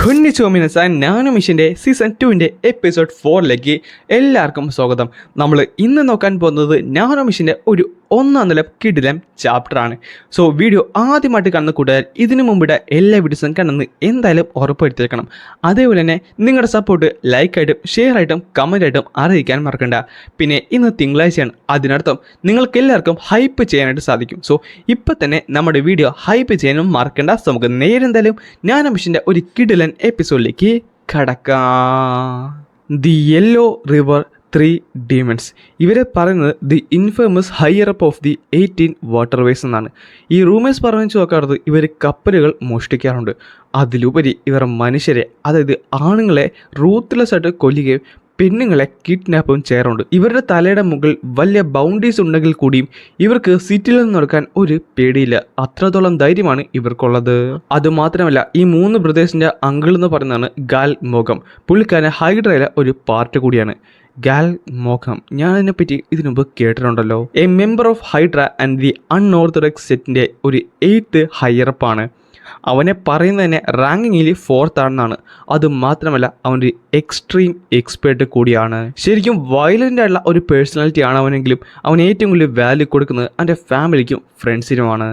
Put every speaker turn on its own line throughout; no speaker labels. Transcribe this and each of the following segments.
കുഞ്ഞിച്ചോമിനസാൻ nano മിഷൻ്റെ season 2ൻ്റെ episode 4ലേക്ക് എല്ലാവർക്കും സ്വാഗതം. നമ്മൾ ഇന്ന് നോക്കാൻ പോകുന്നത് നാനോ മിഷൻ്റെ ഒരു ഒന്നാം നില കിടിലൻ ചാപ്റ്ററാണ്. സോ വീഡിയോ ആദ്യമായിട്ട് കാണുന്ന കൂട്ടുകാർ ഇതിനു മുമ്പിടെ എല്ലാ വീഡിയോസും കണ്ടെന്ന് എന്തായാലും ഉറപ്പെടുത്തിയേക്കണം. അതേപോലെ തന്നെ നിങ്ങളുടെ സപ്പോർട്ട് ലൈക്കായിട്ടും ഷെയർ ആയിട്ടും കമൻ്റ് ആയിട്ടും അറിയിക്കാൻ മറക്കണ്ട. പിന്നെ ഇന്ന് തിങ്കളാഴ്ചയാണ്, അതിനർത്ഥം നിങ്ങൾക്ക് എല്ലാവർക്കും ഹൈപ്പ് ചെയ്യാനായിട്ട് സാധിക്കും. സോ ഇപ്പം തന്നെ നമ്മുടെ വീഡിയോ ഹൈപ്പ് ചെയ്യാനും മറക്കണ്ട. സോ നമുക്ക് നേരെ എന്തായാലും നാനോ മിഷൻ്റെ ഒരു കിടിലൻ എപ്പിസോഡിലേക്ക് കടക്കാം. The yellow river 3 demons. ഇവരെ പറയുന്നത് the infamous higher up of the 18 waterways എന്നാണ്. ഈ റൂമേഴ്സ് പറഞ്ഞു നോക്കാറുള്ളത് ഇവർ കപ്പലുകൾ മോഷ്ടിക്കാറുണ്ട്. അതിലുപരി ഇവർ മനുഷ്യരെ, അതായത് ആണുങ്ങളെ റൂത്ത്ലെസ് ആയിട്ട് കൊല്ലുകയും പെണ്ണുങ്ങളെ കിഡ്നാപ്പും ചെയ്യാറുണ്ട്. ഇവരുടെ തലയുടെ മുകളിൽ വലിയ ബൗണ്ടറീസ് ഉണ്ടെങ്കിൽ കൂടിയും ഇവർക്ക് സിറ്റിയിൽ നിന്ന് നടക്കാൻ ഒരു പേടിയില്ല. അത്രത്തോളം ധൈര്യമാണ് ഇവർക്കുള്ളത്. അതുമാത്രമല്ല, ഈ 3 ബ്രദേഴ്സിൻ്റെ അങ്കിൾ എന്ന് പറയുന്നതാണ് ഗാൽ മോഗം. പുള്ളിക്കാരൻ ഹൈഡ്രയിലെ ഒരു പാർട്ട് കൂടിയാണ്. ഗാൽ മോഖം, ഞാൻ അതിനെപ്പറ്റി ഇതിനു മുമ്പ് കേട്ടിട്ടുണ്ടല്ലോ. A member of Hydra and the unorthodox സെറ്റിൻ്റെ ഒരു 8th ഹയറപ്പാണ്. അവനെ പറയുന്നത് തന്നെ റാങ്കിങ്ങിൽ 4th ആണെന്നാണ്. അതുമാത്രമല്ല, അവൻ്റെ എക്സ്ട്രീം എക്സ്പേർട്ട് കൂടിയാണ്. ശരിക്കും വയലൻ്റ് ആയിട്ടുള്ള ഒരു പേഴ്സണാലിറ്റി ആണ് അവനെങ്കിലും അവൻ ഏറ്റവും കൂടുതൽ വാല്യൂ കൊടുക്കുന്നത് അവൻ്റെ ഫാമിലിക്കും ഫ്രണ്ട്സിനുമാണ്.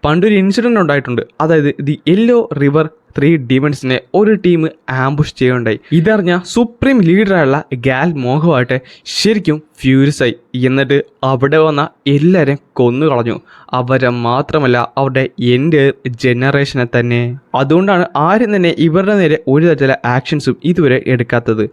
പണ്ടൊരു ഇൻസിഡൻറ്റ് ഉണ്ടായിട്ടുണ്ട്. അതായത് ദി യെല്ലോ റിവർ 3 ഡീമൺസിനെ ഒരു ടീം ആംബുഷ് ചെയ്യുകയുണ്ടായി. ഇതറിഞ്ഞ സുപ്രീം ലീഡറായുള്ള ഗാൽ മോഹമായിട്ട് ശരിക്കും ഫ്യൂരിയസ് ആയി. എന്നിട്ട് അവിടെ വന്ന എല്ലാവരെയും കൊന്നു കളഞ്ഞു. അവരെ മാത്രമല്ല, അവരുടെ എൻ്റെ ജനറേഷനെ തന്നെ. അതുകൊണ്ടാണ് ആരും തന്നെ ഇവരുടെ നേരെ ഒരു തരത്തിലുള്ള ആക്ഷൻസും ഇതുവരെ എടുക്കാത്തത്.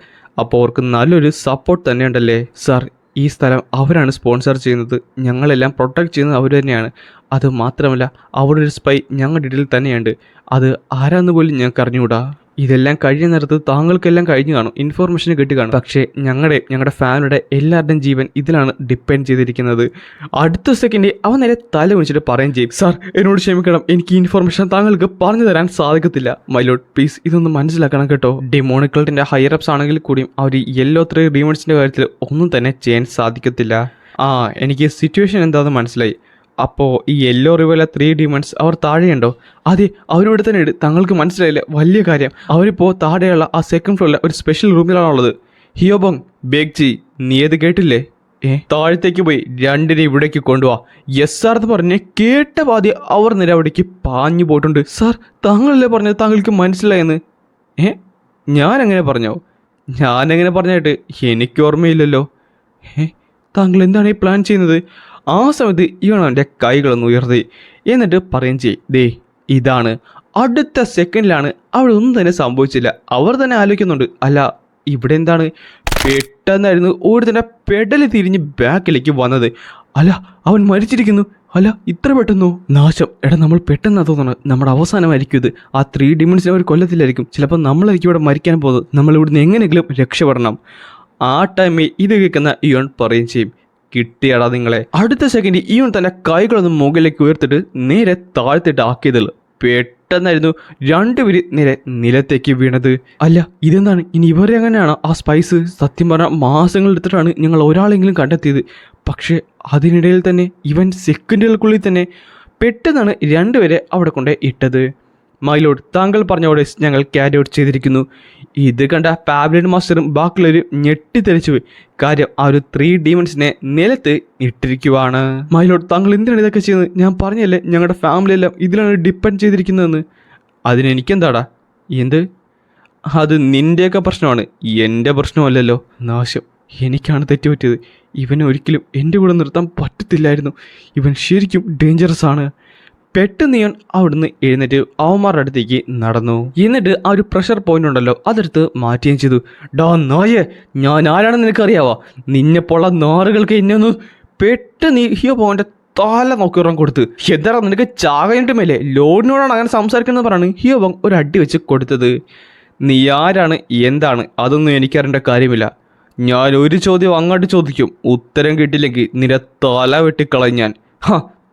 അപ്പോൾ അവർക്ക് നല്ലൊരു സപ്പോർട്ട് തന്നെ ഉണ്ടല്ലേ. സാർ, ഈ സ്ഥലം അവരാണ് സ്പോൺസർ ചെയ്യുന്നത്, ഞങ്ങളെല്ലാം പ്രൊട്ടക്റ്റ് ചെയ്യുന്നത് അവർ തന്നെയാണ്. അതുമാത്രമല്ല, അവിടെ ഒരു സ്പൈ ഞങ്ങളുടെ ഇടയിൽ തന്നെയുണ്ട്. അത് ആരാന്ന് പോലും ഞങ്ങൾക്ക് അറിഞ്ഞുകൂടാ. ഇതെല്ലാം കഴിഞ്ഞ നേരത്ത് താങ്കൾക്കെല്ലാം കഴിഞ്ഞു കാണും, ഇൻഫോർമേഷൻ കിട്ടി കാണും. പക്ഷേ ഞങ്ങളുടെ ഫാമിലിയുടെ എല്ലാവരുടെയും ജീവൻ ഇതിലാണ് ഡിപ്പെൻഡ് ചെയ്തിരിക്കുന്നത്. അടുത്ത സെക്കൻഡ് അവൻ നേരെ തല വിളിച്ചിട്ട് പറയും ചെയ്യും, സാർ എന്നോട് ക്ഷമിക്കണം, എനിക്ക് ഇൻഫോർമേഷൻ താങ്കൾക്ക് പറഞ്ഞു തരാൻ സാധിക്കത്തില്ല. മൈ ലോഡ്, പ്ലീസ് ഇതൊന്ന് മനസ്സിലാക്കണം കേട്ടോ. ഡെമോണിക്കൾട്ടിൻ്റെ ഹയറപ്സ് ആണെങ്കിൽ കൂടിയും അവർ യെല്ലോ 3 ഡീമൺസിൻ്റെ കാര്യത്തിൽ ഒന്നും തന്നെ ചെയ്യാൻ സാധിക്കത്തില്ല. എനിക്ക് സിറ്റുവേഷൻ എന്താണെന്ന് മനസ്സിലായി. അപ്പോൾ ഈ യെല്ലോ റിവറിലെ 3 ഡീമൺസ് അവർ താഴെയുണ്ടോ? അതെ, അവരിവിടെ തന്നെ ഉണ്ട്. തങ്ങൾക്ക് മനസ്സിലായില്ല, വലിയ കാര്യം. അവരിപ്പോൾ താഴെയുള്ള ആ 2nd ഫ്ലോറിലെ ഒരു സ്പെഷ്യൽ റൂമിലാണുള്ളത്. ഹിയോബോങ്, ബേഗ്ജി, നീ അത് കേട്ടില്ലേ? താഴത്തേക്ക് പോയി 2 ഇവിടേക്ക് കൊണ്ടുപോവാ. യെസ് സാർ എന്ന് പറഞ്ഞ് കേട്ട പാതി അവർ നേരെ അവിടേക്ക് പാഞ്ഞു പോയിട്ടുണ്ട്. സാർ, താങ്കളല്ലേ പറഞ്ഞത് താങ്കൾക്ക് മനസ്സിലായെന്ന്? ഞാനെങ്ങനെ പറഞ്ഞോ? ഞാനെങ്ങനെ പറഞ്ഞായിട്ട് എനിക്ക് ഓർമ്മയില്ലല്ലോ. താങ്കൾ എന്താണ് ഈ പ്ലാൻ ചെയ്യുന്നത്? ആ സമയത്ത് ഇവൻ അവൻ്റെ കൈകളൊന്ന് ഉയർത്തി എന്നിട്ട് പറയും ചെയ്യും, ദേ ഇതാണ്. അടുത്ത സെക്കൻഡിലാണ് അവിടെ ഒന്നും തന്നെ സംഭവിച്ചില്ല. അവർ തന്നെ ആലോചിക്കുന്നുണ്ട്, അല്ല ഇവിടെ എന്താണ്? പെട്ടെന്നായിരുന്നു ഓടി പെടൽ തിരിഞ്ഞ് ബാക്കിലേക്ക് വന്നത്. അല്ല, അവൻ മരിച്ചിരിക്കുന്നു. അല്ല, ഇത്ര പെട്ടെന്നോ? നാശം. എടാ, നമ്മൾ പെട്ടെന്നാ തോന്നുന്നത് നമ്മുടെ അവസാനമായിരിക്കും ഇത്. ആ 3 ഡീമൺസിനെ അവർ കൊല്ലത്തിലായിരിക്കും. ചിലപ്പോൾ നമ്മളായിരിക്കും ഇവിടെ മരിക്കാൻ പോകുന്നത്. നമ്മൾ ഇവിടുന്ന് എങ്ങനെയെങ്കിലും രക്ഷപ്പെടണം. ആ ടൈമിൽ ഇത് കേൾക്കുന്ന ഇവൻ പറയും ചെയ്യും, കിട്ടിയടാ നിങ്ങളെ. അടുത്ത സെക്കൻഡ് ഇവൻ തന്നെ കൈകളൊന്നും മുകളിലേക്ക് ഉയർത്തിട്ട് നേരെ താഴ്ത്തിട്ട് ആക്കിയതിൽ പെട്ടെന്നായിരുന്നു 2 പേര് നേരെ നിലത്തേക്ക് വീണത്. അല്ല, ഇതെന്താണ്? ഇനി ഇവരെ എങ്ങനെയാണ് ആ സ്പൈസ്? സത്യം പറഞ്ഞാൽ മാസങ്ങൾ എടുത്തിട്ടാണ് ഞങ്ങൾ ഒരാളെങ്കിലും കണ്ടെത്തിയത്. പക്ഷേ അതിനിടയിൽ തന്നെ ഇവൻ സെക്കൻഡുകൾക്കുള്ളിൽ തന്നെ പെട്ടെന്നാണ് 2 പേരെ അവിടെ കൊണ്ട് ഇട്ടത്. മൈലോഡ്, താങ്കൾ പറഞ്ഞ ഓർഡേഴ്സ് ഞങ്ങൾ ക്യാരി ഔട്ട് ചെയ്തിരിക്കുന്നു. ഇത് കണ്ട പാബ്ലിൻ മാസ്റ്ററും ബാക്കിയുള്ളവരും ഞെട്ടിത്തെറിച്ചു പോയി. കാര്യം ആ ഒരു 3 ഡീമൺസിനെ നിലത്ത് ഇട്ടിരിക്കുവാണ്. മൈലോഡ്, താങ്കൾ എന്തിനാണ് ഇതൊക്കെ ചെയ്യുന്നത്? ഞാൻ പറഞ്ഞല്ലേ ഞങ്ങളുടെ ഫാമിലി എല്ലാം ഇതിലാണ് ഡിപ്പെൻഡ് ചെയ്തിരിക്കുന്നതെന്ന്. അതിനെനിക്കെന്താടാ? എന്ത്? അത് നിൻ്റെയൊക്കെ പ്രശ്നമാണ്, എൻ്റെ പ്രശ്നമല്ലല്ലോ. നാശം, എനിക്കാണ് തെറ്റുപറ്റിയത്. ഇവനെ ഒരിക്കലും എൻ്റെ കൂടെ നിർത്താൻ പറ്റത്തില്ലായിരുന്നു. ഇവൻ ശരിക്കും ഡേഞ്ചറസ് ആണ്. പെട്ടെന്ന് ഞാൻ അവിടുന്ന് എഴുന്നേറ്റ് അവന്മാരുടെ അടുത്തേക്ക് നടന്നു. എന്നിട്ട് ആ ഒരു പ്രഷർ പോയിന്റ് ഉണ്ടല്ലോ അതെടുത്ത് മാറ്റുകയും ചെയ്തു. ഡാ നായേ, ഞാൻ ആരാണെന്ന് നിനക്കറിയാവാ? നിന്നെപ്പോള്ള നാറുകൾക്ക് എന്നെ ഒന്ന് പെട്ടെന്ന് ഹിയോബോങ്ങിന്റെ തല നോക്കി കൊടുത്ത്. എന്താ നിനക്ക് ചാകഞ്ഞിട്ട് മേലെ ലോഡിനോടാണ് അങ്ങനെ സംസാരിക്കുന്നത് പറഞ്ഞാണ് ഹിയോബോങ് ഒരു അടി വെച്ച് കൊടുത്തത്. നീ ആരാണ്, എന്താണ്, അതൊന്നും എനിക്കറിയേണ്ട കാര്യമില്ല. ഞാൻ ഒരു ചോദ്യം അങ്ങോട്ട് ചോദിക്കും, ഉത്തരം കിട്ടില്ലെങ്കിൽ നിന്റെ തല വെട്ടിക്കളയും ഞാൻ.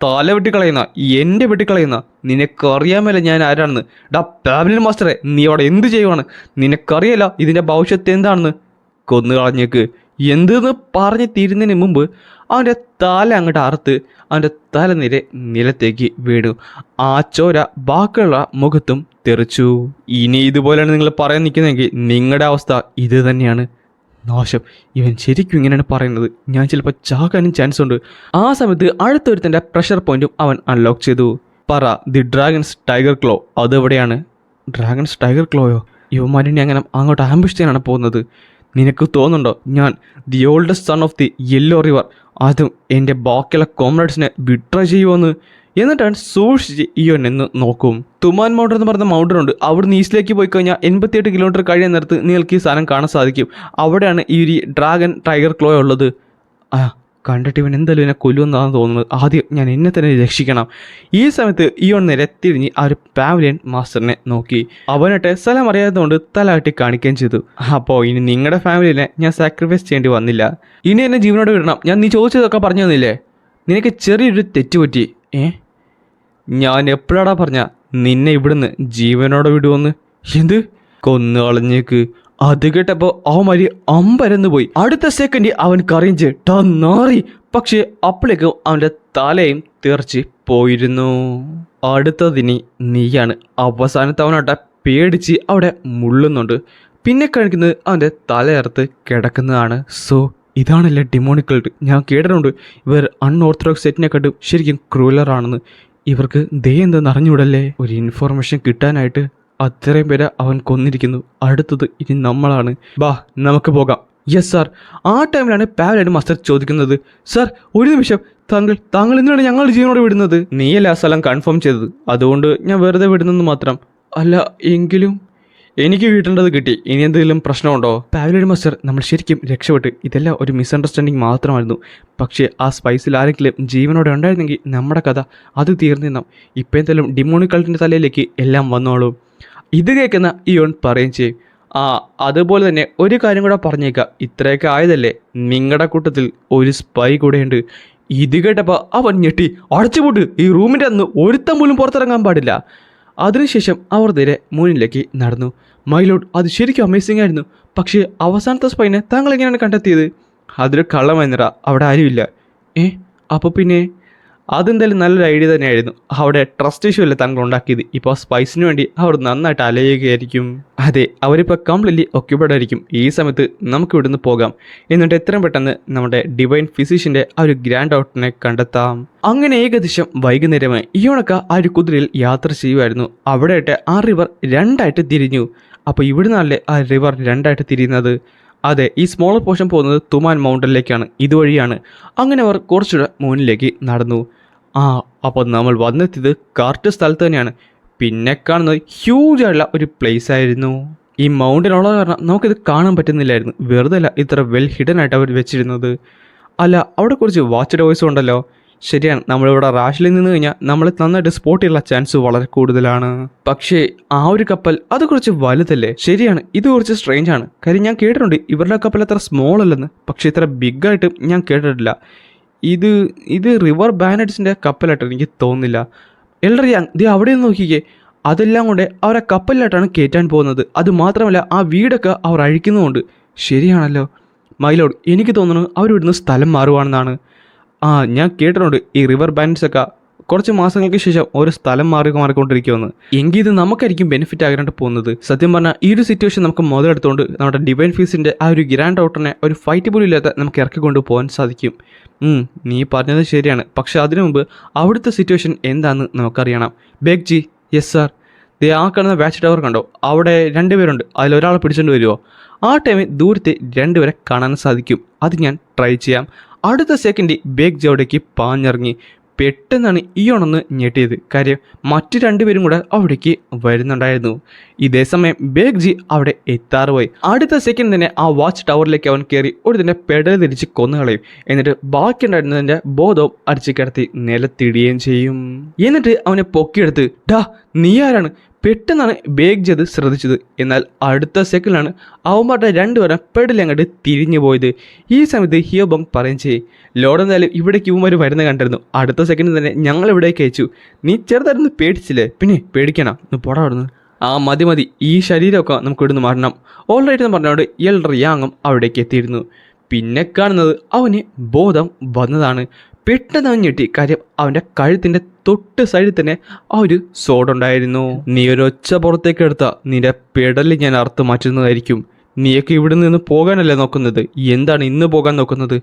തല വെട്ടിക്കളയുന്ന, എൻ്റെ വെട്ടിക്കളയുന്ന, നിനക്കറിയാമല്ല ഞാൻ ആരാണെന്ന്. ഡാ പാബ്ലിൻ മാസ്റ്ററെ, നീ അവിടെ എന്ത് ചെയ്യുവാണ്? നിനക്കറിയല്ല ഇതിൻ്റെ ഭവിഷ്യത്ത് എന്താണെന്ന്. കൊന്നു കളഞ്ഞേക്ക്. എന്തെന്ന് പറഞ്ഞ് തീരുന്നതിന് മുമ്പ് അവൻ്റെ തല അങ്ങോട്ട് അറുത്ത് അവൻ്റെ തലനിര നിലത്തേക്ക് വീണു. ആ ചോര ബാക്കിയുള്ള മുഖത്തും തെറിച്ചു. ഇനി ഇതുപോലെയാണ് നിങ്ങൾ പറയാൻ നിൽക്കുന്നതെങ്കിൽ നിങ്ങളുടെ അവസ്ഥ ഇത് തന്നെയാണ്. നാശം, ഇവൻ ശരിക്കും ഇങ്ങനെയാണ് പറയുന്നത്. ഞാൻ ചിലപ്പോൾ ചാകാനും ചാൻസ് ഉണ്ട്. ആ സമയത്ത് അടുത്തൊരുത്തൻ്റെ പ്രഷർ പോയിന്റും അവൻ അൺലോക്ക് ചെയ്തു. പറ, ദി ഡ്രാഗൺസ് ടൈഗർ ക്ലോ അതെവിടെയാണ്? Dragons tiger ക്ലോയോ? യുവമാരിനെ അങ്ങനെ അങ്ങോട്ട് ആംബുഷ് ചെയ്യാനാണ് പോകുന്നത്. നിനക്ക് തോന്നുന്നുണ്ടോ ഞാൻ the oldest son of the yellow river അതും എൻ്റെ ബാക്കിയുള്ള കോമ്രേഡ്സിനെ വിട്രൈ ചെയ്യുമെന്ന്? എന്നിട്ടാണ് സൂക്ഷിച്ച് എന്ന് നോക്കും. തുമാൻ മൗണ്ടൻ എന്ന് പറയുന്ന മൗണ്ടൻ ഉണ്ട്. അവിടുന്ന് ഈസ്റ്റിലേക്ക് പോയി കഴിഞ്ഞാൽ 88 കിലോമീറ്റർ കഴിയാൻ നേരത്ത് നിങ്ങൾക്ക് ഈ സാധനം കാണാൻ സാധിക്കും. അവിടെയാണ് ഈ ഒരു ഡ്രാഗൺ ടൈഗർ ക്ലോ ഉള്ളത്. കണ്ടിട്ട് ഇവൻ എന്തായാലും എന്നെ കൊല്ലുമെന്നാണ് തോന്നുന്നത്. ആദ്യം ഞാൻ എന്നെ തന്നെ രക്ഷിക്കണം. ഈ സമയത്ത് നേരെ തിരിഞ്ഞ് ആ ഒരു പാവലിയൻ മാസ്റ്ററിനെ നോക്കി. അവനായിട്ട് സ്ഥലം അറിയാത്തതുകൊണ്ട് തലയാട്ടി കാണിക്കുകയും ചെയ്തു. അപ്പോൾ ഇനി നിങ്ങളുടെ ഫാമിലിനെ ഞാൻ സാക്രിഫൈസ് ചെയ്യേണ്ടി വന്നില്ല. ഇനി എന്നെ ജീവനോട് വിടണം. നീ ചോദിച്ചതൊക്കെ പറഞ്ഞു തന്നില്ലേ? നിനക്ക് ചെറിയൊരു തെറ്റുപറ്റി. ഞാൻ എപ്പോഴാടാ പറഞ്ഞ നിന്നെ ഇവിടുന്ന് ജീവനോടെ വിടുമെന്ന്? എന്ത്? കൊന്നു കളഞ്ഞേക്ക്. അത് കേട്ടപ്പോൾ അവന്മാര് അമ്പരന്ന് പോയി. അടുത്ത സെക്കൻഡ് അവൻ കറിയിച്ച് നാറി. പക്ഷെ അപ്പോഴേക്കും അവൻ്റെ തലയും തെറിച്ച് പോയിരുന്നു. അടുത്തതിനി നീയാണ്. അവസാനത്തെ അവനോട്ടെ പേടിച്ച് അവിടെ മുള്ളുന്നുണ്ട്. പിന്നെ കഴിക്കുന്നത് അവൻ്റെ തലയർത്ത് കിടക്കുന്നതാണ്. സോ ഇതാണല്ലേ ഡിമോണിക് കൾട്ട്. ഞാൻ കേട്ടിട്ടുണ്ട് ഇവർ അൺഓർത്തഡോക്സ് സെറ്റിനെക്കാട്ടും ശരിക്കും ക്രൂലറാണെന്ന്. ഇവർക്ക് ദേ എന്തെന്ന് അറിഞ്ഞൂടല്ലേ? ഒരു ഇൻഫോർമേഷൻ കിട്ടാനായിട്ട് അത്രയും പേരെ അവൻ കൊന്നിരിക്കുന്നു. അടുത്തത് ഇനി നമ്മളാണ്. ബാ നമുക്ക് പോകാം. Yes sir. ആ ടൈമിലാണ് പാവലൻ മാസ്റ്റർ ചോദിക്കുന്നത്, സാർ ഒരു നിമിഷം, താങ്കൾ എന്തിനാണ് ഞങ്ങളുടെ ജീവനോട് വിടുന്നത്? നീയല്ല ആ സ്ഥലം കൺഫേം ചെയ്തത്, അതുകൊണ്ട് ഞാൻ വെറുതെ വിടുന്നെന്ന് മാത്രം. അല്ല എങ്കിലും എനിക്ക് വീട്ടേണ്ടത് കിട്ടി. ഇനി എന്തെങ്കിലും പ്രശ്നമുണ്ടോ? പാവലൻ മാസ്റ്റർ, നമ്മൾ ശരിക്കും രക്ഷപ്പെട്ട്. ഇതെല്ലാം ഒരു മിസ്അണ്ടർസ്റ്റാൻഡിങ് മാത്രമായിരുന്നു. പക്ഷേ ആ സ്പൈസിൽ ആരെങ്കിലും ജീവനോടെ ഉണ്ടായിരുന്നെങ്കിൽ നമ്മുടെ കഥ അത് തീർന്നിരുന്നാം. ഇപ്പം എന്തായാലും ഡിമോണിക് കൾട്ടിൻ്റെ തലയിലേക്ക് എല്ലാം വന്നോളൂ. ഇത് കേൾക്കുന്ന ഇയോൺ പറയും ചെയ്യും. അതുപോലെ തന്നെ ഒരു കാര്യം കൂടെ പറഞ്ഞേക്കാം. ഇത്രയൊക്കെ ആയതല്ലേ, നിങ്ങളുടെ കൂട്ടത്തിൽ ഒരു സ്പൈ കൂടെയുണ്ട്. ഇത് കേട്ടപ്പോൾ അവൻ ഞെട്ടി. അടച്ചുപൂട്ട്, ഈ റൂമിൻ്റെ അന്ന് ഒരുത്തം പോലും പുറത്തിറങ്ങാൻ പാടില്ല. അതിനുശേഷം അവർ നേരെ മുന്നിലേക്ക് നടന്നു. മൈലോഡ്, അത് ശരിക്കും അമേസിംഗ് ആയിരുന്നു. പക്ഷേ അവസാനത്തെ സ്പൈനെ താങ്കൾ എങ്ങനെയാണ് കണ്ടെത്തിയത്? അതൊരു കള്ളമെന്നറ, അവിടെ ആരുമില്ല. അപ്പോൾ പിന്നെ അതെന്തായാലും നല്ലൊരു ഐഡിയ തന്നെയായിരുന്നു. അവിടെ ട്രസ്റ്റ് ഇഷ്യൂ അല്ലേ താങ്കൾ ഉണ്ടാക്കിയത്. ഇപ്പോൾ സ്പൈസിന് വേണ്ടി അവർ നന്നായിട്ട് അലയുകയായിരിക്കും. അതെ, അവരിപ്പോൾ കംപ്ലീറ്റ്ലി ഒക്യുപൈഡ് ആയിരിക്കും. ഈ സമയത്ത് നമുക്ക് ഇവിടുന്ന് പോകാം. എന്നിട്ട് എത്രയും പെട്ടെന്ന് നമ്മുടെ ഡിവൈൻ ഫിസിഷ്യൻ്റെ ആ ഒരു ഗ്രാൻഡ് ഔട്ടിനെ കണ്ടെത്താം. അങ്ങനെ ഏകദേശം വൈകുന്നേരമായി ഇയോണക്ക ആ ഒരു കുതിരയിൽ യാത്ര ചെയ്യുമായിരുന്നു. അവിടെയായിട്ട് ആ റിവർ രണ്ടായിട്ട് തിരിഞ്ഞു. അപ്പോൾ ഇവിടുന്നല്ലേ ആ റിവർ രണ്ടായിട്ട് തിരിയുന്നത്? അതെ, ഈ സ്മോളർ പോർഷൻ പോകുന്നത് തുമാൻ മൗണ്ടനിലേക്കാണ്. ഇതുവഴിയാണ്. അങ്ങനെ അവർ കുറച്ചുകൂടെ മുന്നിലേക്ക് നടന്നു. അപ്പോൾ നമ്മൾ വന്നെത്തിയത് കറക്റ്റ് സ്ഥലത്ത് തന്നെയാണ്. പിന്നെ കാണുന്നത് ഹ്യൂജ് ആയിട്ടുള്ള ഒരു പ്ലേസ് ആയിരുന്നു. ഈ മൗണ്ടൻ ഉള്ളത് കാരണം നമുക്കിത് കാണാൻ പറ്റുന്നില്ലായിരുന്നു. വെറുതെ അല്ല ഇത്ര വെൽ ഹിഡൻ ആയിട്ട് അവർ വെച്ചിരുന്നത്. അല്ല, അവിടെ കുറച്ച് വാച്ച് ടോയ്സും ഉണ്ടല്ലോ. ശരിയാണ്, നമ്മളിവിടെ റാഷിൽ നിന്ന് കഴിഞ്ഞാൽ നമ്മളെ നന്നായിട്ട് സ്പോട്ട് ചെയ്യാനുള്ള ചാൻസ് വളരെ കൂടുതലാണ്. പക്ഷേ ആ ഒരു കപ്പൽ അത് കുറച്ച് വലുതല്ലേ? ശരിയാണ്, ഇത് കുറച്ച് സ്ട്രേഞ്ച് ആണ്. കാര്യം ഞാൻ കേട്ടിട്ടുണ്ട് ഇവരുടെ കപ്പൽ അത്ര സ്മോൾ അല്ലെന്ന്. പക്ഷേ ഇത്ര ബിഗ് ആയിട്ട് ഞാൻ കേട്ടിട്ടില്ല. ഇത് റിവർ ബാനറ്റ്സിൻ്റെ കപ്പലായിട്ട് എനിക്ക് തോന്നുന്നില്ല. എൽഡർ യാങ്, ഇത് അവിടെ നിന്ന് നോക്കിക്കേ. അതെല്ലാം കൊണ്ട് അവരെ കപ്പലിലായിട്ടാണ് കയറ്റാൻ പോകുന്നത്. അത് മാത്രമല്ല ആ വീടൊക്കെ അവർ അഴിക്കുന്നുമുണ്ട്. ശരിയാണല്ലോ മൈലോഡ്, എനിക്ക് തോന്നുന്നു അവരിവിടുന്ന് സ്ഥലം മാറുവാണെന്നാണ്. ഞാൻ കേട്ടിട്ടുണ്ട് ഈ റിവർ ബാൻഡ്സ് ഒക്കെ കുറച്ച് മാസങ്ങൾക്ക് ശേഷം ഒരു സ്ഥലം മാറിക്കൊണ്ടിരിക്കുമെന്ന്. എങ്കിൽ ഇത് നമുക്കായിരിക്കും ബെനിഫിറ്റ് ആകാനായിട്ട് പോകുന്നത്. സത്യം പറഞ്ഞാൽ ഈ ഒരു സിറ്റുവേഷൻ നമുക്ക് മുതലെടുത്തുകൊണ്ട് നമ്മുടെ ഡിവൈൻ ഫീസിൻ്റെ ആ ഒരു ഗ്രാൻഡ് ഔട്ടറിനെ ഒരു ഫൈറ്റ് പോലും ഇല്ലാതെ നമുക്ക് ഇറക്കിക്കൊണ്ട് പോകാൻ സാധിക്കും. നീ പറഞ്ഞത് ശരിയാണ്. പക്ഷെ അതിനു മുമ്പ് അവിടുത്തെ സിറ്റുവേഷൻ എന്താണെന്ന് നമുക്കറിയണം. ബേഗ് ജി. Yes sir. ആ കാണുന്ന വാച്ച് ടവർ കണ്ടോ? അവിടെ 2 പേരുണ്ട്. അതിലൊരാളെ പിടിച്ചുകൊണ്ട് വരുമോ? ആ ടൈമിൽ ദൂരത്തെ 2 പേരെ കാണാൻ സാധിക്കും. അത് ഞാൻ ട്രൈ ചെയ്യാം. അടുത്ത സെക്കൻഡ് ബേഗ് ജി അവിടേക്ക് പാഞ്ഞിറങ്ങി. പെട്ടെന്നാണ് ഇയോണൊന്ന് ഞെട്ടിയത്. കാര്യം മറ്റു 2 പേരും കൂടെ അവിടേക്ക് വരുന്നുണ്ടായിരുന്നു. ഇതേ സമയം ബേഗ് ജി അവിടെ എത്താറുപോയി. അടുത്ത സെക്കൻഡ് തന്നെ ആ വാച്ച് ടവറിലേക്ക് അവൻ കയറി ഒരു പെടൽ തിരിച്ച് കൊന്നുകളയും. എന്നിട്ട് ബാക്കി ഉണ്ടായിരുന്നതിൻ്റെ ബോധവും അടിച്ചു കിടത്തി നിലത്തിടുകയും ചെയ്യും. എന്നിട്ട് അവനെ പൊക്കിയെടുത്ത്, നീ ആരാണ്? പെട്ടെന്നാണ് ബേഗ് ജി അത് ശ്രദ്ധിച്ചത്. എന്നാൽ അടുത്ത സെക്കൻഡിലാണ് അവന്മാരുടെ 2 പേരും പെടലങ്ങോട്ട് തിരിഞ്ഞു പോയത്. ഈ സമയത്ത് ഹിയോബങ് പറയും ചെയ്യും, ലോഡ് എന്തായാലും ഇവിടേക്ക് ഇവന്മാർ വരുന്ന കണ്ടിരുന്നു. അടുത്ത സെക്കൻഡ് തന്നെ ഞങ്ങൾ ഇവിടേക്ക് അയച്ചു. നീ ചെറുതായിരുന്നു പേടിച്ചില്ലേ? പിന്നെ പേടിക്കണം, പോടാ അവിടുന്ന്. മതി, ഈ ശരീരമൊക്കെ നമുക്ക് ഇവിടുന്ന് മാറണം. ഓൾറൈറ്റ് എന്ന് പറഞ്ഞുകൊണ്ട് എൽഡർ യാങ്ങും അവിടേക്ക് എത്തിയിരുന്നു. പിന്നെ കാണുന്നത് അവന് ബോധം വന്നതാണ്. പെട്ടെന്ന് അവൻ ഞെട്ടി. കാര്യം അവൻ്റെ കഴുത്തിൻ്റെ തൊട്ട് സൈഡിൽ തന്നെ ആ ഒരു സോഡ് ഉണ്ടായിരുന്നു. നീ ഒരു ഒച്ച പുറത്തേക്ക് എടുത്ത നിന്റെ പെടലിൽ ഞാൻ അറുത്ത് മാറ്റുന്നതായിരിക്കും. നീയൊക്കെ ഇവിടെ നിന്ന് പോകാനല്ലേ നോക്കുന്നത്? എന്താണ് ഇന്ന് പോകാൻ നോക്കുന്നത്?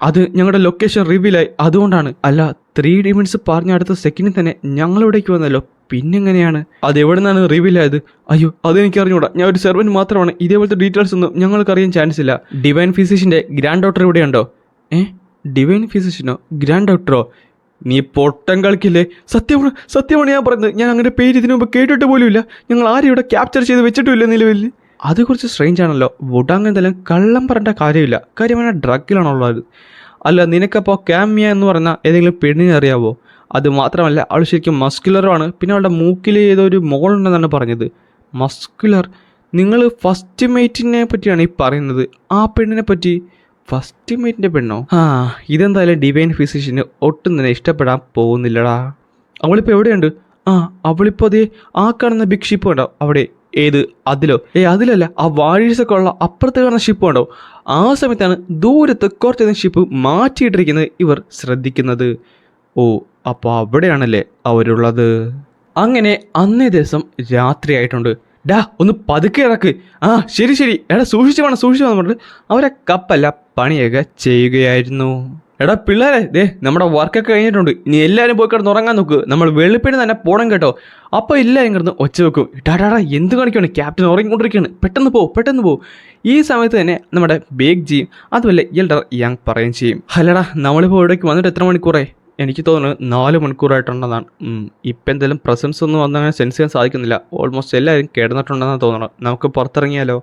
അത് ഞങ്ങളുടെ ലൊക്കേഷൻ റിവീലായി, അതുകൊണ്ടാണ്. അല്ല, 3 ഡിമൻസ് പറഞ്ഞ അടുത്ത സെക്കൻഡിൽ തന്നെ ഞങ്ങളിവിടേക്ക് വന്നല്ലോ, പിന്നെങ്ങനെയാണ്? അത് എവിടെ നിന്നാണ് റിവീൽ ആയത്? അയ്യോ, അതെനിക്ക് അറിഞ്ഞൂടാ. ഞാൻ ഒരു സെർവൻറ്റ് മാത്രമാണ്. ഇതേപോലത്തെ ഡീറ്റെയിൽസ് ഒന്നും ഞങ്ങൾക്ക് അറിയാൻ ചാൻസ് ഇല്ല. ഡിവൈൻ ഫിസിഷ്യൻ്റെ ഗ്രാൻഡ് ഡോക്ടർ ഇവിടെയുണ്ടോ? ഡിവൈൻ ഫിസിഷ്യനോ? ഗ്രാൻഡ് ഡോക്ടറോ? നീ പൊട്ടം കളിക്കില്ലേ? സത്യമാണ് ഞാൻ പറയുന്നത്. ഞാൻ അങ്ങനെ പേര് ഇതിനു മുമ്പ് കേട്ടിട്ട് പോലുമില്ല. ഞങ്ങൾ ആരും ഇവിടെ ക്യാപ്ചർ ചെയ്ത് വെച്ചിട്ടുമില്ല നിലവിൽ. അത് കുറച്ച് സ്ട്രേഞ്ച് ആണല്ലോ. വുഡാങ് എന്തായാലും കള്ളം പറയേണ്ട കാര്യമില്ല. കാര്യം അവനെ ഡ്രഗിലാണുള്ളത്. അല്ല, നിനക്കപ്പോൾ കാമിയ എന്ന് പറഞ്ഞ ഏതെങ്കിലും പെണ്ണിനെ അറിയാവോ? അത് മാത്രമല്ല, അവൾ ശരിക്കും മസ്കുലറുമാണ്. പിന്നെ അവളുടെ മൂക്കിൽ ഏതോ ഒരു മോളുണ്ടെന്നാണ് പറഞ്ഞത്. മസ്കുലർ? നിങ്ങൾ ഫസ്റ്റ് മേറ്റിനെ പറ്റിയാണ് ഈ പറയുന്നത്? ആ പെണ്ണിനെ പറ്റി? ഫസ്റ്റ് മേറ്റിൻ്റെ പെണ്ണോ? ഇതെന്തായാലും ഡിവൈൻ ഫിസിഷ്യന് ഒട്ടും തന്നെ ഇഷ്ടപ്പെടാൻ പോകുന്നില്ലടാ. അവളിപ്പോൾ എവിടെയുണ്ട്? അവളിപ്പോൾ അതേ ആ കാണുന്ന ബിഗ് ഷിപ്പ് ഉണ്ടോ അവിടെ? ഏത്? അതിലോ? അതിലല്ല, ആ വാഴീസൊക്കെ ഉള്ള അപ്പുറത്ത് കാണുന്ന ഷിപ്പ് ഉണ്ടോ? ആ സമയത്താണ് ദൂരത്ത് കുറച്ചധികം ഷിപ്പ് മാറ്റിയിട്ടിരിക്കുന്നത് ഇവർ ശ്രദ്ധിക്കുന്നത്. ഓ, അപ്പോൾ അവിടെയാണല്ലേ അവരുള്ളത്. അങ്ങനെ അന്നേ ദിവസം രാത്രിയായിട്ടുണ്ട്. ഡാ, ഒന്ന് പതുക്കെ ഇറക്ക്. ശരി എടാ, സൂക്ഷിച്ചു വേണം പറഞ്ഞിട്ട് അവരെ കപ്പല്ല പണിയൊക്കെ ചെയ്യുകയായിരുന്നു. എടാ പിള്ളേരെ, നമ്മുടെ വർക്കൊക്കെ കഴിഞ്ഞിട്ടുണ്ട്. ഇനി എല്ലാവരും പോയി കിടന്ന് ഉറങ്ങാൻ നോക്ക്. നമ്മൾ വെളുപ്പിന് തന്നെ പോകണം കേട്ടോ. അപ്പോൾ എല്ലാവരും കിടന്ന് ഒച്ച വെക്കും. ടാടാ, എന്ത് കാണിക്കുകയാണ്? ക്യാപ്റ്റൻ ഉറങ്ങിക്കൊണ്ടിരിക്കുകയാണ്. പെട്ടെന്ന് പോ. ഈ സമയത്ത് തന്നെ നമ്മുടെ ബേഗ് ജിയും അതുപോലെ എൽഡർ യങ് പറയുകയും ചെയ്യും. അല്ലടാ, നമ്മളിപ്പോൾ ഇവിടേക്ക് വന്നിട്ട് എത്ര മണിക്കൂറായി? എനിക്ക് തോന്നുന്നത് 4 മണിക്കൂറായിട്ടുണ്ടെന്നാണ്. ഇപ്പം എന്തായാലും പ്രസൻസ് ഒന്നും വന്നങ്ങനെ സെൻസ് ചെയ്യാൻ സാധിക്കുന്നില്ല. ഓൾമോസ്റ്റ് എല്ലാവരും കിടന്നിട്ടുണ്ടെന്നാണ് തോന്നണം. നമുക്ക് പുറത്തിറങ്ങിയാലോ?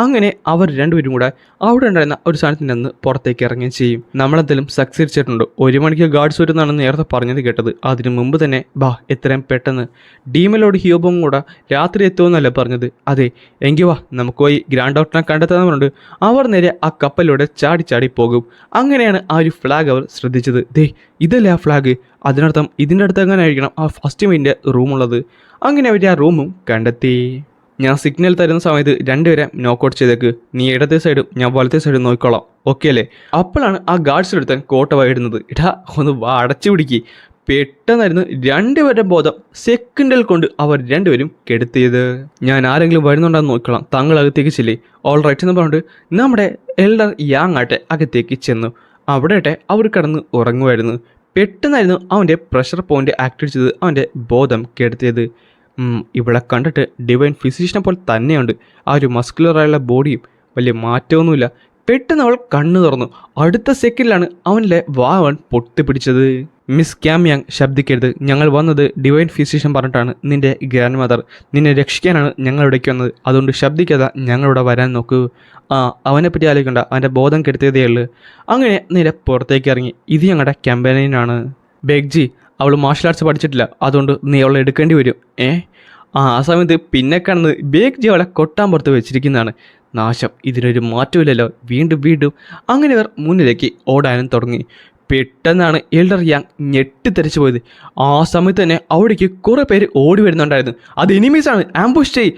അങ്ങനെ അവർ രണ്ടുപേരും കൂടെ അവിടെ ഉണ്ടായിരുന്ന ഒരു സാധനത്തിൻ്റെ അന്ന് പുറത്തേക്ക് ഇറങ്ങുകയും ചെയ്യും. നമ്മളെന്തായാലും സക്സീഡ് ചെയ്തിട്ടുണ്ട്. 1 മണിക്ക് ഗാർഡ്സ് വരുന്നതാണ് നേരത്തെ പറഞ്ഞത് കേട്ടത്. അതിനു മുമ്പ് തന്നെ എത്രയും പെട്ടെന്ന് ഡീമലോട് ഹിയോബും കൂടെ രാത്രി എത്തുമെന്നല്ല പറഞ്ഞത്. അതെ, എങ്കിൽ നമുക്ക് പോയി ഗ്രാൻഡ് ഡോക്ടറിനെ കണ്ടെത്താന്ന് പറഞ്ഞിട്ട് അവർ നേരെ ആ കപ്പലിലൂടെ ചാടി പോകും. അങ്ങനെയാണ് ആ ഒരു ഫ്ലാഗ് അവർ ശ്രദ്ധിച്ചത്. ഇതല്ലേ ആ ഫ്ലാഗ്? അതിനർത്ഥം ഇതിൻ്റെ അടുത്ത് എങ്ങനെയായിരിക്കണം ആ ഫസ്റ്റ് മീൻ്റെ റൂമുള്ളത്. അങ്ങനെ അവർ ആ റൂമും കണ്ടെത്തി. ഞാൻ സിഗ്നൽ തരുന്ന സമയത്ത് രണ്ടുപേരെ നോക്കൗട്ട് ചെയ്തേക്ക്. നീ ഇടത്തെ സൈഡും ഞാൻ വലത്തെ സൈഡും നോക്കിക്കോളാം, ഓക്കെ അല്ലേ? അപ്പോഴാണ് ആ ഗാർഡ്സിലെടുത്താൻ കോട്ട വായിടുന്നത്. ഒന്ന് അടച്ചു പിടിക്ക്. പെട്ടെന്നായിരുന്നു രണ്ടുപേരുടെ ബോധം സെക്കൻഡിൽ കൊണ്ട് അവർ രണ്ടുപേരും കെടുത്തിയത്. ഞാൻ ആരെങ്കിലും വരുന്നുണ്ടെന്ന് നോക്കിക്കോളാം, താങ്കൾ അകത്തേക്ക് ചെല്ലേ. ഓൾ റൈറ്റ് എന്ന് പറഞ്ഞിട്ട് നമ്മുടെ എൽഡർ യാങ് ആട്ടെ അകത്തേക്ക് ചെന്നു. അവിടെ അവർ കിടന്ന് ഉറങ്ങുമായിരുന്നു. പെട്ടെന്നായിരുന്നു അവൻ്റെ പ്രഷർ പോയിന്റ് ആക്ടിവേറ്റ് ചെയ്ത് അവൻ്റെ ബോധം കെടുത്തിയത്. ഇവളെ കണ്ടിട്ട് ഡിവൈൻ ഫിസിഷ്യനെ പോലെ തന്നെയുണ്ട്. ആ ഒരു മസ്കുലറായുള്ള ബോഡിയും വലിയ മാറ്റമൊന്നുമില്ല. പെട്ടെന്ന് അവൾ കണ്ണു തുറന്നു. അടുത്ത സെക്കൻഡിലാണ് അവൻ്റെ വാവൻ പൊട്ടിപ്പിടിച്ചത്. മിസ് ക്യാമിയാങ്, ശബ്ദിക്കരുത്. ഞങ്ങൾ വന്നത് ഡിവൈൻ ഫിസിഷ്യൻ പറഞ്ഞിട്ടാണ്. നിന്റെ ഗ്രാൻഡ് മദർ നിന്നെ രക്ഷിക്കാനാണ് ഞങ്ങൾ ഇവിടേക്ക് വന്നത്. അതുകൊണ്ട് ശബ്ദിക്കാതെ ഞങ്ങളിവിടെ വരാൻ നോക്കൂ. അവനെപ്പറ്റി ആലോചിക്കണ്ട, അവൻ്റെ ബോധം കെടുത്തിയതേ ഉള്ളൂ. അങ്ങനെ നേരെ പുറത്തേക്ക് ഇറങ്ങി. ഇത് ഞങ്ങളുടെ ക്യാമ്പയിനാണ്. ബേഗ്ജി, അവൾ മാർഷൽ ആർട്സ് പഠിച്ചിട്ടില്ല, അതുകൊണ്ട് നീ അവളെ എടുക്കേണ്ടി വരും. ആ സമയത്ത് പിന്നെ കാണുന്നത് ബേഗ്ജി അവളെ കൊട്ടാൻ പുറത്ത് വെച്ചിരിക്കുന്നതാണ്. നാശം, ഇതിനൊരു മാറ്റമില്ലല്ലോ. വീണ്ടും അങ്ങനെ ഇവർ മുന്നിലേക്ക് ഓടാനും തുടങ്ങി. പെട്ടെന്നാണ് എൽഡർ യാങ് ഞെട്ടിത്തെറിച്ചു പോയത്. ആ സമയത്ത് തന്നെ അവിടേക്ക് കുറേ പേര് ഓടി വരുന്നുണ്ടായിരുന്നു. അത് എനിമീസാണ്. ആംബുഷ് ചെയ്.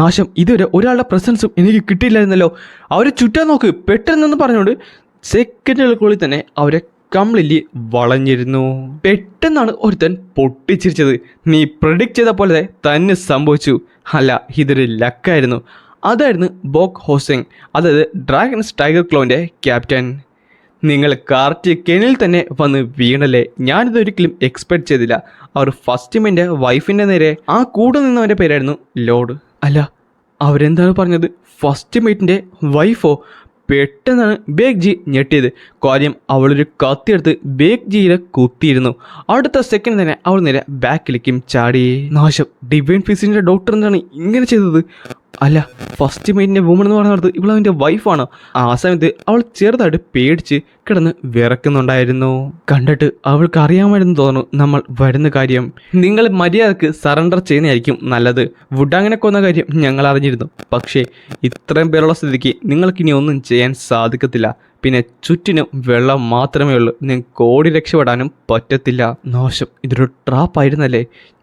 നാശം, ഇതുവരെ ഒരാളുടെ പ്രസൻസും എനിക്ക് കിട്ടിയില്ലായിരുന്നല്ലോ. അവരെ ചുറ്റാൻ നോക്ക് പെട്ടെന്നെന്ന് പറഞ്ഞുകൊണ്ട് സെക്കൻഡുകൾക്കുള്ളിൽ തന്നെ അവരെ കംപ്ലീറ്റ്ലി വളഞ്ഞിരുന്നു. പെട്ടെന്നാണ് ഒരുത്തൻ പൊട്ടിച്ചിരിച്ചത്. നീ പ്രെഡിക്റ്റ് ചെയ്ത പോലെ തന്നെ സംഭവിച്ചു. അല്ല, ഇതൊരു ലക്കായിരുന്നു. അതായിരുന്നു ബോക് ഹോസെങ്, അതായത് ഡ്രാഗൺസ് ടൈഗർ ക്ലോൻ്റെ ക്യാപ്റ്റൻ. നിങ്ങൾ കറക്റ്റ് കെണിൽ തന്നെ വന്ന് വീണല്ലേ. ഞാനിതൊരിക്കലും എക്സ്പെക്ട് ചെയ്തില്ല. അവർ ഫസ്റ്റ് മെൻ്റെ വൈഫിൻ്റെ നേരെ ആ കൂടെ നിന്നവൻ്റെ പേരായിരുന്നു ലോഡ്. അല്ല, അവരെന്താണ് പറഞ്ഞത്? ഫസ്റ്റ് മേറ്റിൻ്റെ വൈഫോ? പെട്ടെന്നാണ് ബേഗ് ജി ഞെട്ടിയത്. കാര്യം അവളൊരു കത്തിയെടുത്ത് ബേഗ് ജിയെ കുത്തിയിരുന്നു. അടുത്ത സെക്കൻഡ് തന്നെ അവൾ നേരെ ബാക്കിലേക്കും ചാടി. നാശം, ഡിവൈൻ ഫിസിഷ്യൻ്റെ ഡോക്ടർ എന്താണ് ഇങ്ങനെ ചെയ്തത്? അല്ല, ഫസ്റ്റ് മെയിൻ്റെ വുമൺ എന്ന് പറഞ്ഞത് ഇവളവൻ്റെ വൈഫാണ്. ആ സമയത്ത് അവൾ ചെറുതായിട്ട് പേടിച്ച് കിടന്ന് വിറക്കുന്നുണ്ടായിരുന്നു. കണ്ടിട്ട് അവൾക്ക് അറിയാമായിരുന്നു തോന്നുന്നു നമ്മൾ വരുന്ന കാര്യം. നിങ്ങൾ മര്യാദക്ക് സറണ്ടർ ചെയ്യുന്നതായിരിക്കും നല്ലത്. വുഡാങ്ങിനെ കൊന്ന കാര്യം ഞങ്ങൾ അറിഞ്ഞിരുന്നു. പക്ഷേ ഇത്രയും പേരുള്ള സ്ഥിതിക്ക് നിങ്ങൾക്കിനി ഒന്നും ചെയ്യാൻ സാധിക്കത്തില്ല. പിന്നെ ചുറ്റിനും വെള്ളം മാത്രമേ ഉള്ളൂ. നിങ്ങൾക്ക് ഓടി രക്ഷപ്പെടാനും പറ്റത്തില്ല. നാശം, ഇതൊരു ട്രാപ്പായിരുന്നല്ലേ?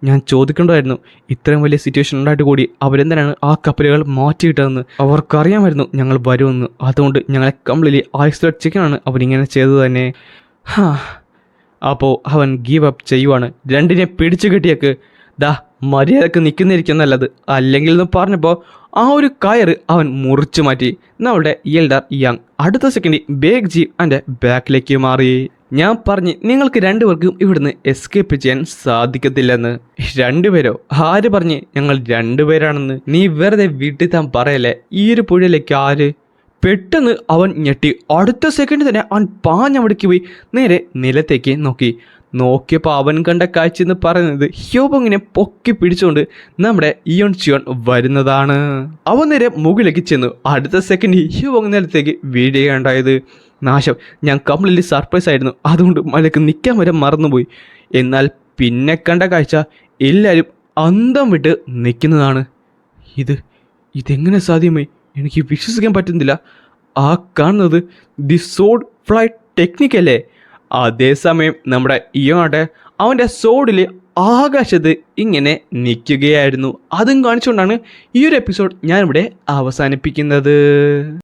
ഞാൻ ചോദിക്കേണ്ടതായിരുന്നു. ഇത്രയും വലിയ സിറ്റുവേഷൻ ഉണ്ടായിട്ട് കൂടി അവരെന്തിനാണ് ആ കപ്പലുകൾ മാറ്റിയിട്ടതെന്ന്. അവർക്കറിയാമായിരുന്നു ഞങ്ങൾ വരുമെന്ന്. അതുകൊണ്ട് ഞങ്ങളെ കംപ്ലീറ്റ്ലി ഐസൊലേറ്റ് ചെയ്യാനാണ് അവരിങ്ങനെ ചെയ്തത് തന്നെ. ഹാ, അപ്പോൾ അവൻ ഗീവ് അപ്പ് ചെയ്യുവാണ്. രണ്ടിനെ പിടിച്ചു കെട്ടിയേക്ക്, ദാ മര്യാദക്ക് നിൽക്കുന്നിരിക്കും നല്ലത്, അല്ലെങ്കിൽ എന്ന് പറഞ്ഞപ്പോൾ ആ ഒരു കയറ് അവൻ മുറിച്ചു മാറ്റി. നമ്മളുടെ എൽഡർ യങ് അടുത്ത സെക്കൻഡിൽ ബേഗ് ജീപ്പ് എൻ്റെ ബാക്കിലേക്ക് മാറി. ഞാൻ പറഞ്ഞ് നിങ്ങൾക്ക് രണ്ടുപേർക്കും ഇവിടുന്ന് എസ്കേപ്പ് ചെയ്യാൻ സാധിക്കത്തില്ലെന്ന്. രണ്ടുപേരോ? ആര് പറഞ്ഞ് ഞങ്ങൾ രണ്ടുപേരാണെന്ന്? നീ വെറുതെ വീട്ടിൽ താൻ പറയല്ലേ. ഈ ഒരു പുഴയിലേക്ക് ആര്? പെട്ടെന്ന് അവൻ ഞെട്ടി. അടുത്ത സെക്കൻഡ് തന്നെ അവൻ പാഞ്ഞവിടേക്ക് പോയി നേരെ നിലത്തേക്ക് നോക്കിയപ്പോൾ അവൻ കണ്ട കാഴ്ച എന്ന് പറയുന്നത് ഹ്യോബോങ്ങിനെ പൊക്കി പിടിച്ചുകൊണ്ട് നമ്മുടെ ഇയോൺ ചിയോൺ വരുന്നതാണ്. അവൻ നേരെ മുകളിലേക്ക് ചെന്നു. അടുത്ത സെക്കൻഡ് ഹ്യോബോങ് നിലത്തേക്ക് വീഴുകയുണ്ടായത്. നാശം, ഞാൻ കംപ്ലീറ്റ്ലി സർപ്രൈസ് ആയിരുന്നു, അതുകൊണ്ട് മലക്ക് നിൽക്കാൻ വരെ മറന്നുപോയി. എന്നാൽ പിന്നെ കണ്ട കാഴ്ച എല്ലാവരും അന്തം വിട്ട് നിൽക്കുന്നതാണ്. ഇതെങ്ങനെ സാധ്യമായി? എനിക്ക് വിശ്വസിക്കാൻ പറ്റുന്നില്ല. ആ കാണുന്നത് ദി സോഡ് ഫ്ലൈറ്റ് ടെക്നിക്കല്ലേ? അതേസമയം നമ്മുടെ ഇയോണാട്ടെ അവൻ്റെ സോഡിൽ ആകാശത്ത് ഇങ്ങനെ നിൽക്കുകയായിരുന്നു. അതും കാണിച്ചുകൊണ്ടാണ് ഈ ഒരു എപ്പിസോഡ് ഞാനിവിടെ അവസാനിപ്പിക്കുന്നത്.